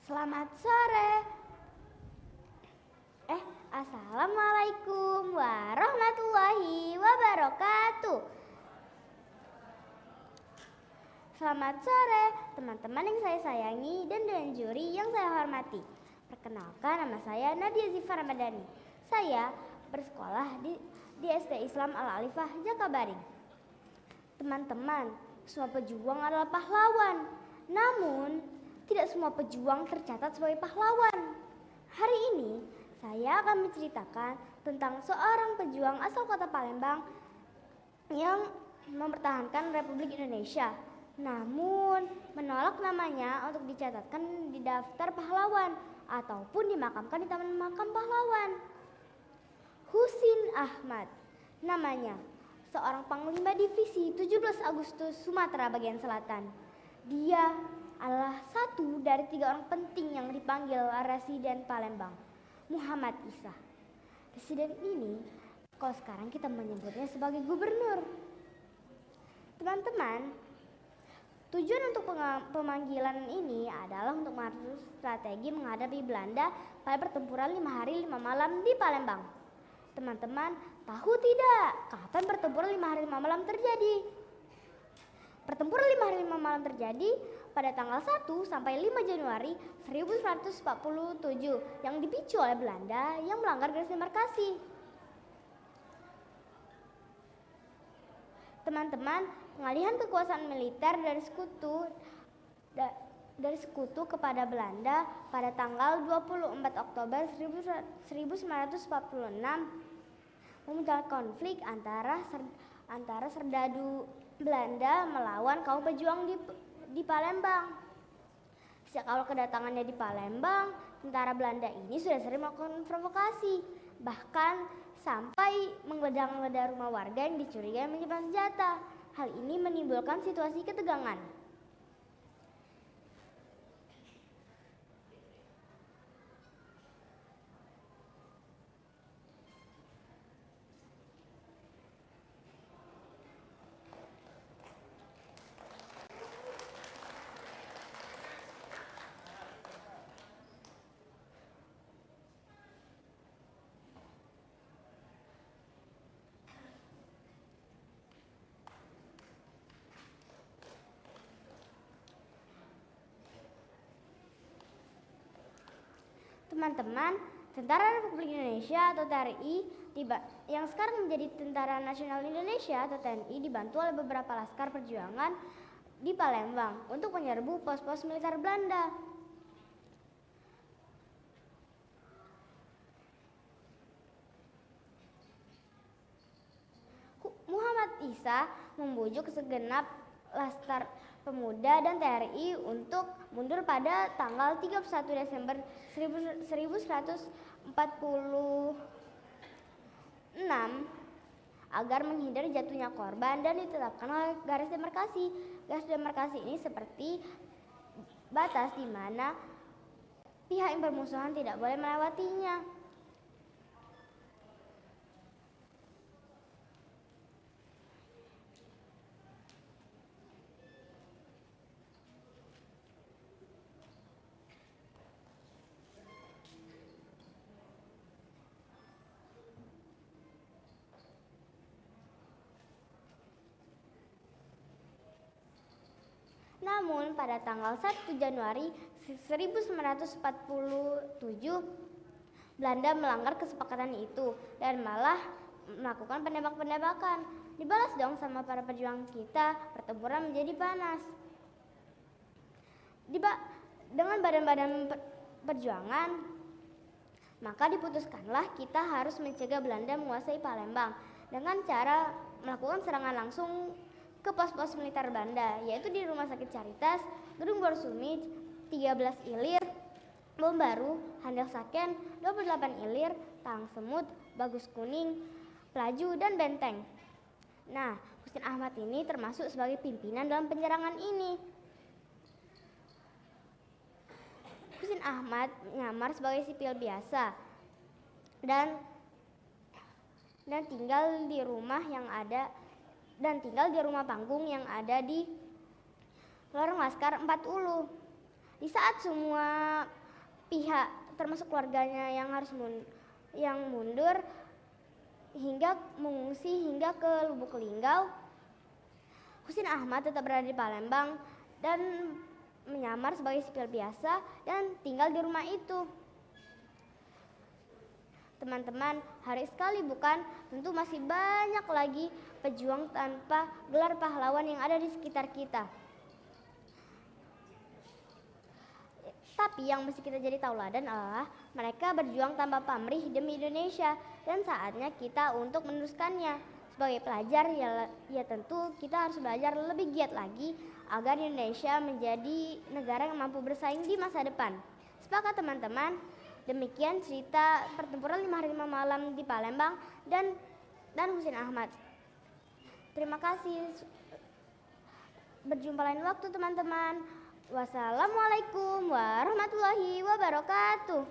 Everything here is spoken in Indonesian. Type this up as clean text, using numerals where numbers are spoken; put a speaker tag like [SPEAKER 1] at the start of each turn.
[SPEAKER 1] Selamat sore. Assalamualaikum warahmatullahi wabarakatuh. Selamat sore teman-teman yang saya sayangi dan juri yang saya hormati. Perkenalkan, nama saya Nadia Zifa Ramadhani. Saya bersekolah di SD Islam Al-Alifah Jakabaring. Teman-teman, semua pejuang adalah pahlawan. Namun, tidak semua pejuang tercatat sebagai pahlawan. Hari ini, saya akan menceritakan tentang seorang pejuang asal kota Palembang yang mempertahankan Republik Indonesia, namun menolak namanya untuk dicatatkan di daftar pahlawan ataupun dimakamkan di Taman Makam Pahlawan. Husin Ahmad namanya, seorang panglima divisi 17 Agustus Sumatera bagian selatan. Dia adalah satu dari 3 orang penting yang dipanggil Residen Palembang, Muhammad Isa. Residen ini, kalau sekarang kita menyebutnya sebagai gubernur. Teman-teman, tujuan untuk pemanggilan ini adalah untuk mengatur strategi menghadapi Belanda pada pertempuran 5 hari 5 malam di Palembang. Teman-teman, tahu tidak kapan pertempuran 5 hari 5 malam terjadi? Pertempuran 5 hari 5 malam terjadi pada tanggal 1 sampai 5 Januari 1147 yang dipicu oleh Belanda yang melanggar garis demarkasi. Teman-teman, pengalihan kekuasaan militer dari sekutu kepada Belanda pada tanggal 24 Oktober 1946 memunculkan konflik antara serdadu Belanda melawan kaum pejuang di Palembang. Sejak awal kedatangannya di Palembang, tentara Belanda ini sudah sering melakukan provokasi, bahkan sampai menggeledah rumah warga yang dicurigai menyimpan senjata. Hal ini menimbulkan situasi ketegangan. Teman-teman, Tentara Republik Indonesia atau TRI yang sekarang menjadi Tentara Nasional Indonesia atau TNI dibantu oleh beberapa laskar perjuangan di Palembang untuk menyerbu pos-pos militer Belanda. Muhammad Isa membujuk segenap laskar pemuda dan TRI untuk mundur pada tanggal 31 Desember 1146 agar menghindari jatuhnya korban dan ditetapkan oleh garis demarkasi. Garis demarkasi ini seperti batas di mana pihak yang bermusuhan tidak boleh melewatinya. Namun pada tanggal 1 Januari 1947 Belanda melanggar kesepakatan itu dan malah melakukan penembak-penembakan. Dibalas dong sama para pejuang kita, pertempuran menjadi panas. Dengan badan-badan perjuangan, maka diputuskanlah kita harus mencegah Belanda menguasai Palembang dengan cara melakukan serangan langsung ke pos-pos militer Belanda, yaitu di Rumah Sakit Caritas, Gedung Borsumit, 13 Ilir, Bom Baru, Handelshaken, 28 Ilir, Talang Semut, Bagus Kuning, Pelaju, dan Benteng. Nah, Husin Ahmad ini termasuk sebagai pimpinan dalam penyerangan ini. Husin Ahmad menyamar sebagai sipil biasa dan tinggal di rumah panggung yang ada di Lorong Laskar 4 Ulu. Di saat semua pihak termasuk keluarganya yang mundur hingga mengungsi hingga ke Lubuk Linggau, Husin Ahmad tetap berada di Palembang dan menyamar sebagai sipil biasa dan tinggal di rumah itu. Teman-teman, hari sekali bukan? Tentu masih banyak lagi pejuang tanpa gelar pahlawan yang ada di sekitar kita. Tapi yang mesti kita jadi tauladan adalah mereka berjuang tanpa pamrih demi Indonesia dan saatnya kita untuk meneruskannya. Sebagai pelajar ya tentu kita harus belajar lebih giat lagi agar Indonesia menjadi negara yang mampu bersaing di masa depan. Sepakat teman-teman? Demikian cerita pertempuran 5 hari 5 malam di Palembang dan Husin Ahmad. Terima kasih. Berjumpa lain waktu teman-teman. Wassalamualaikum warahmatullahi wabarakatuh.